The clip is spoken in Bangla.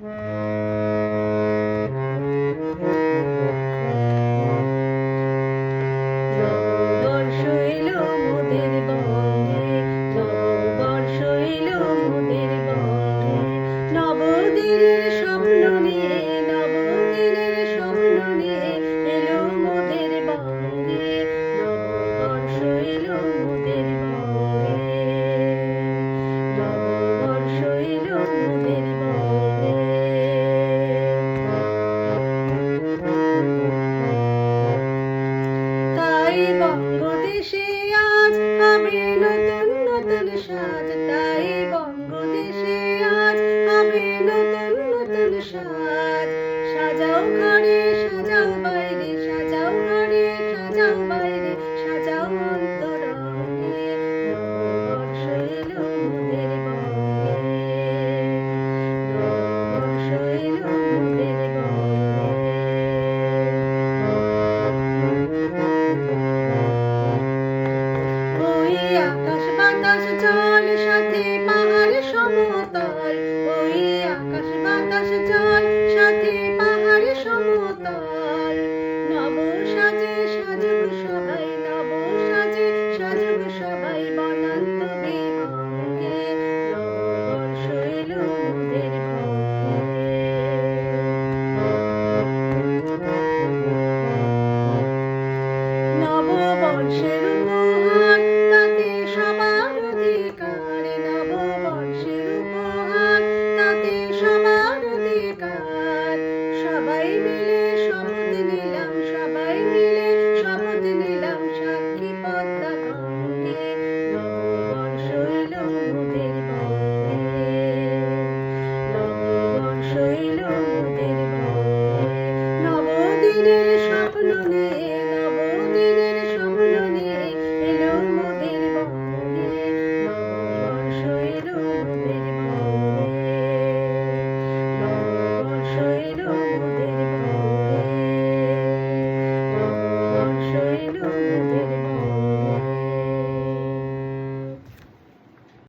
নববর্ষ এলো মোদের বঙ্গে, নববর্ষ এলো মোদের বঙ্গে, নবদিনের স্বপ্ন নিয়ে, নবদিনের স্বপ্ন নিয়ে এলো মোদের বঙ্গে, নববর্ষ এলো মোদের বঙ্গে, নববর্ষ এলো মোদের বঙ্গে। তাই বঙ্গদেশে আজ হবে নতুন নতুন সাজ, তাই বঙ্গদেশে আজ হবে নতুন নতুন সাজ। সাজাও ঘরে সাজাও বাইরে, সাজাও ঘরে সাজাও বাইরে, সাজাও অন্তরঙ্গে, নববর্ষ এলো মোদের বঙ্গে, নববর্ষ এলো মোদের বঙ্গে। ওই আকাশ বাতাস জল সাথে পাহাড় সমতল, ওই আকাশ বাতাস জল সাথে পাহাড় সমতল। নব সাজে সাজুক সবাই, নব সাজে সাজুক সবাই বনান্ত বিহঙ্গে, নববর্ষ এলো মোদের বঙ্গে। নববর্ষের উপহার তাতে সবার অধিকার, নববর্ষের উপহার তাতে সবার অধিকার। সবাই মিলে শপথ নিলাম, সবাই মিলে শপথ নিলাম, সাক্ষী পদ্মা গঙ্গে, নববর্ষ এলো মোদের বঙ্গে, নববর্ষ এলো মোদের বঙ্গে। নবদিনের স্বপ্ন নিয়ে, নবদিনের